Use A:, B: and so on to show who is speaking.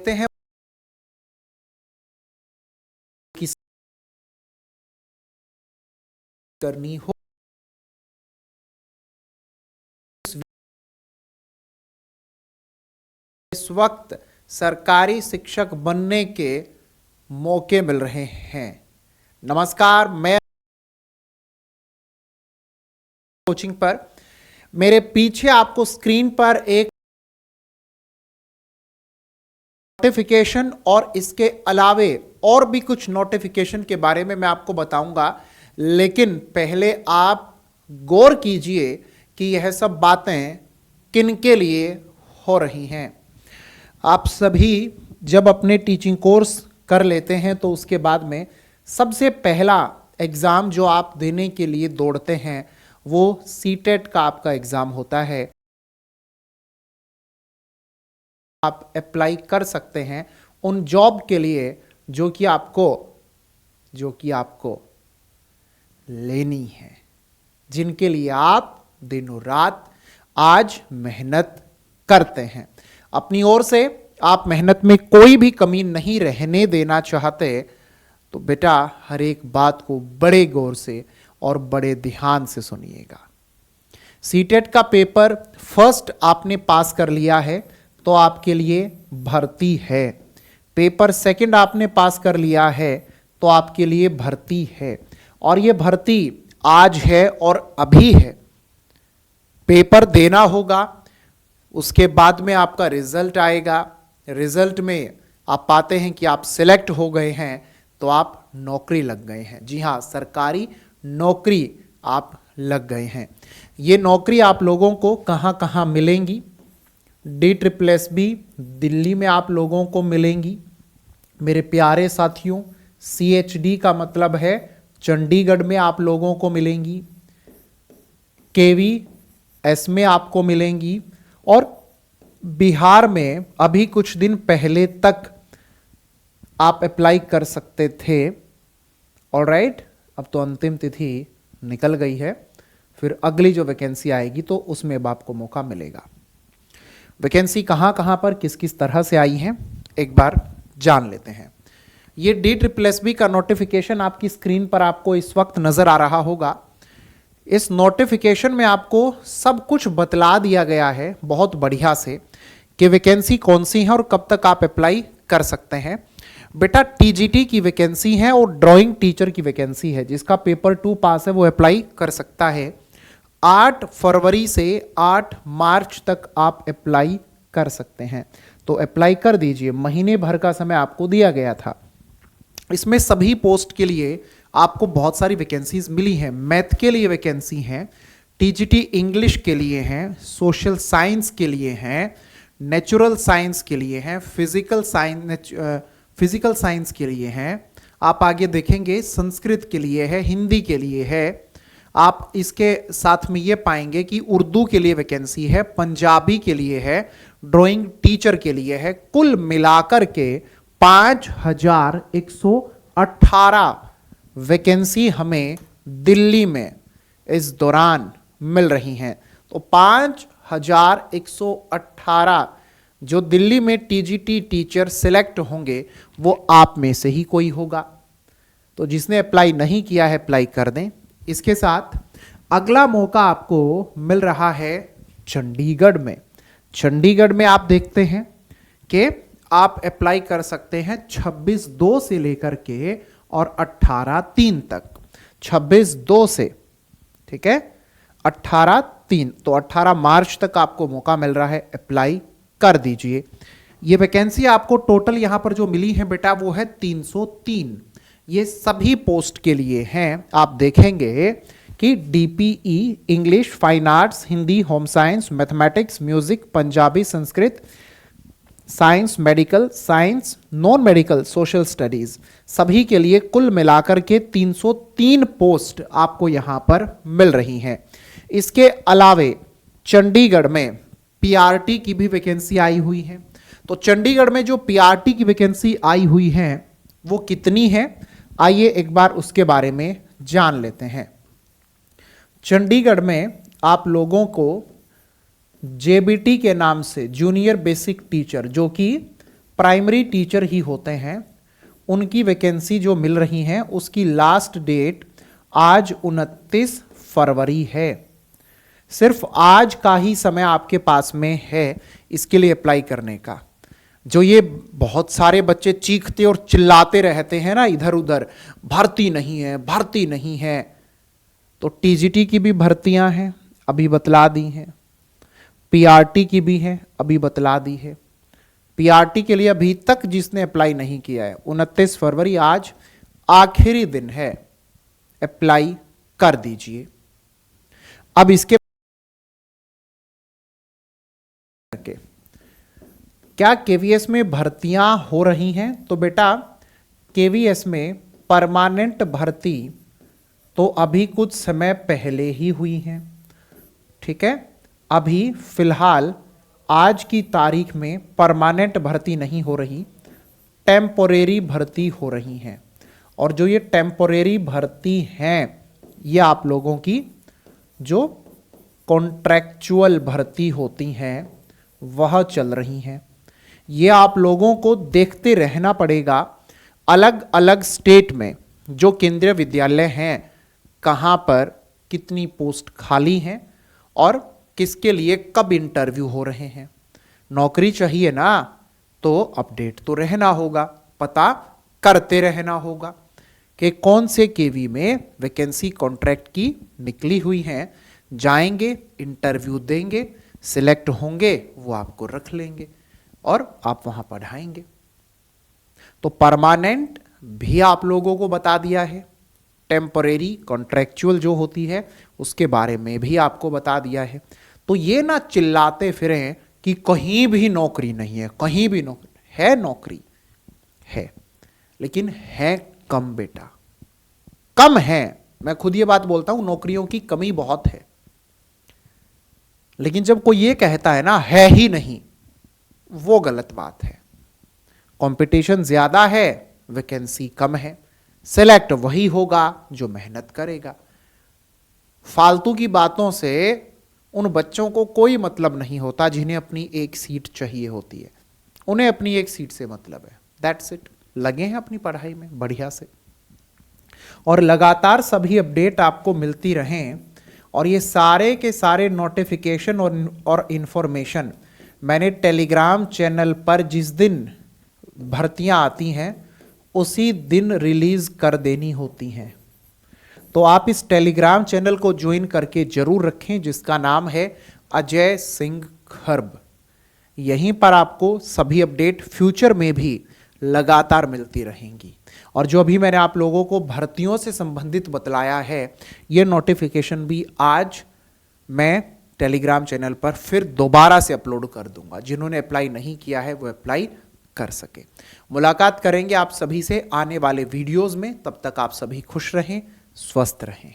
A: देखते हैं किस करनी हो। इस वक्त सरकारी शिक्षक बनने के मौके मिल रहे हैं। नमस्कार, मैं कोचिंग पर मेरे पीछे आपको स्क्रीन पर एक नोटिफिकेशन और इसके अलावे और भी कुछ नोटिफिकेशन के बारे में मैं आपको बताऊंगा, लेकिन पहले आप गौर कीजिए कि यह सब बातें किन के लिए हो रही हैं। आप सभी जब अपने टीचिंग कोर्स कर लेते हैं तो उसके बाद में सबसे पहला एग्ज़ाम जो आप देने के लिए दौड़ते हैं वो सीटेट का आपका एग्ज़ाम होता है। आप अप्लाई कर सकते हैं उन जॉब के लिए जो कि आपको लेनी है, जिनके लिए आप दिनों रात आज मेहनत करते हैं। अपनी ओर से आप मेहनत में कोई भी कमी नहीं रहने देना चाहते तो बेटा हर एक बात को बड़े गौर से और बड़े ध्यान से सुनिएगा। सीटेट का पेपर फर्स्ट आपने पास कर लिया है तो आपके लिए भर्ती है। पेपर सेकंड आपने पास कर लिया है तो आपके लिए भर्ती है, और ये भर्ती आज है और अभी है। पेपर देना होगा, उसके बाद में आपका रिजल्ट आएगा। रिजल्ट में आप पाते हैं कि आप सिलेक्ट हो गए हैं तो आप नौकरी लग गए हैं। जी हाँ, सरकारी नौकरी आप लग गए हैं। ये नौकरी आप लोगों को कहाँ कहाँ मिलेंगी? DSSB दिल्ली में आप लोगों को मिलेंगी मेरे प्यारे साथियों। CHD का मतलब है चंडीगढ़ में आप लोगों को मिलेंगी। KVS में आपको मिलेंगी, और बिहार में अभी कुछ दिन पहले तक आप अप्लाई कर सकते थे। ऑलराइट, अब तो अंतिम तिथि निकल गई है, फिर अगली जो वैकेंसी आएगी तो उसमें अब आपको मौका मिलेगा। वैकेंसी कहाँ कहाँ पर किस किस तरह से आई हैं एक बार जान लेते हैं। ये DSSB का नोटिफिकेशन आपकी स्क्रीन पर आपको इस वक्त नजर आ रहा होगा। इस नोटिफिकेशन में आपको सब कुछ बतला दिया गया है बहुत बढ़िया से कि वैकेंसी कौन सी है और कब तक आप अप्लाई कर सकते हैं। बेटा TGT की वैकेंसी है और ड्राइंग टीचर की वैकेंसी है। जिसका पेपर 2 पास है वो अप्लाई कर सकता है। 8 फरवरी से 8 मार्च तक आप अप्लाई कर सकते हैं, तो अप्लाई कर दीजिए। महीने भर का समय आपको दिया गया था। इसमें सभी पोस्ट के लिए आपको बहुत सारी वैकेंसीज मिली हैं। मैथ के लिए वैकेंसी हैं, TGT इंग्लिश के लिए हैं, सोशल साइंस के लिए हैं, नेचुरल साइंस के लिए हैं, फिजिकल साइंस के लिए हैं। आप आगे देखेंगे संस्कृत के लिए है, हिंदी के लिए है। आप इसके साथ में ये पाएंगे कि उर्दू के लिए वैकेंसी है, पंजाबी के लिए है, ड्राइंग टीचर के लिए है। कुल मिलाकर के 5118 वैकेंसी हमें दिल्ली में इस दौरान मिल रही हैं। तो 5118 जो दिल्ली में TGT टीचर सिलेक्ट होंगे वो आप में से ही कोई होगा। तो जिसने अप्लाई नहीं किया है अप्लाई कर दें। इसके साथ अगला मौका आपको मिल रहा है चंडीगढ़ में। चंडीगढ़ में आप देखते हैं कि आप अप्लाई कर सकते हैं 26/2 से लेकर के और 18/3 तक। 26/2 से, ठीक है, 18/3, तो 18 मार्च तक आपको मौका मिल रहा है। अप्लाई कर दीजिए। ये वैकेंसी आपको टोटल यहां पर जो मिली है बेटा वो है 303। ये सभी पोस्ट के लिए हैं। आप देखेंगे कि DPE English, fine arts, Hindi, home science, mathematics, music, Punjabi, Sanskrit, science, medical science, non medical, social studies, सभी के लिए कुल मिलाकर के 303 पोस्ट आपको यहां पर मिल रही हैं। इसके अलावे चंडीगढ़ में PRT की भी वैकेंसी आई हुई है। तो चंडीगढ़ में जो PRT की वैकेंसी आई हुई है वो कितनी है, आइए एक बार उसके बारे में जान लेते हैं। चंडीगढ़ में आप लोगों को JBT के नाम से, जूनियर बेसिक टीचर, जो कि प्राइमरी टीचर ही होते हैं, उनकी वैकेंसी जो मिल रही हैं उसकी लास्ट डेट आज 29 फरवरी है। सिर्फ आज का ही समय आपके पास में है इसके लिए अप्लाई करने का। जो ये बहुत सारे बच्चे चीखते और चिल्लाते रहते हैं ना इधर उधर, भर्ती नहीं है, भर्ती नहीं है, तो टीजीटी की भी भर्तियां हैं, अभी बतला दी हैं। पीआरटी की भी है, अभी बतला दी है। पीआरटी के लिए अभी तक जिसने अप्लाई नहीं किया है, 29 फरवरी आज आखिरी दिन है, अप्लाई कर दीजिए। अब इसके क्या केवीएस में भर्तियां हो रही हैं? तो बेटा केवीएस में परमानेंट भर्ती तो अभी कुछ समय पहले ही हुई हैं, ठीक है। अभी फिलहाल आज की तारीख में परमानेंट भर्ती नहीं हो रही, टेम्पोरेरी भर्ती हो रही हैं। और जो ये टेम्पोरेरी भर्ती हैं ये आप लोगों की जो कॉन्ट्रैक्चुअल भर्ती होती हैं वह चल रही हैं। ये आप लोगों को देखते रहना पड़ेगा, अलग अलग स्टेट में जो केंद्रीय विद्यालय हैं कहाँ पर कितनी पोस्ट खाली हैं और किसके लिए कब इंटरव्यू हो रहे हैं। नौकरी चाहिए ना, तो अपडेट तो रहना होगा, पता करते रहना होगा कि कौन से केवी में वैकेंसी कॉन्ट्रैक्ट की निकली हुई हैं। जाएंगे, इंटरव्यू देंगे, सिलेक्ट होंगे, वो आपको रख लेंगे और आप वहां पढ़ाएंगे। तो परमानेंट भी आप लोगों को बता दिया है, टेम्परेरी कॉन्ट्रैक्चुअल जो होती है उसके बारे में भी आपको बता दिया है। तो ये ना चिल्लाते फिरें कि कहीं भी नौकरी नहीं है, कहीं भी नौकरी है। नौकरी है लेकिन है कम बेटा, कम है। मैं खुद ये बात बोलता हूं, नौकरियों की कमी बहुत है। लेकिन जब कोई ये कहता है ना है ही नहीं, वो गलत बात है। कंपटीशन ज्यादा है, वैकेंसी कम है। सेलेक्ट वही होगा जो मेहनत करेगा। फालतू की बातों से उन बच्चों को कोई मतलब नहीं होता जिन्हें अपनी एक सीट चाहिए होती है। उन्हें अपनी एक सीट से मतलब है, दैट्स इट। लगे हैं अपनी पढ़ाई में बढ़िया से और लगातार सभी अपडेट आपको मिलती रहें। और ये सारे के सारे नोटिफिकेशन और इंफॉर्मेशन मैंने टेलीग्राम चैनल पर जिस दिन भर्तियां आती हैं उसी दिन रिलीज कर देनी होती हैं। तो आप इस टेलीग्राम चैनल को ज्वाइन करके जरूर रखें जिसका नाम है अजय सिंह खर्ब। यहीं पर आपको सभी अपडेट फ्यूचर में भी लगातार मिलती रहेंगी। और जो अभी मैंने आप लोगों को भर्तियों से संबंधित बतलाया है, ये नोटिफिकेशन भी आज मैं टेलीग्राम चैनल पर फिर दोबारा से अपलोड कर दूंगा। जिन्होंने अप्लाई नहीं किया है वो अप्लाई कर सके। मुलाकात करेंगे आप सभी से आने वाले वीडियोस में। तब तक आप सभी खुश रहें, स्वस्थ रहें।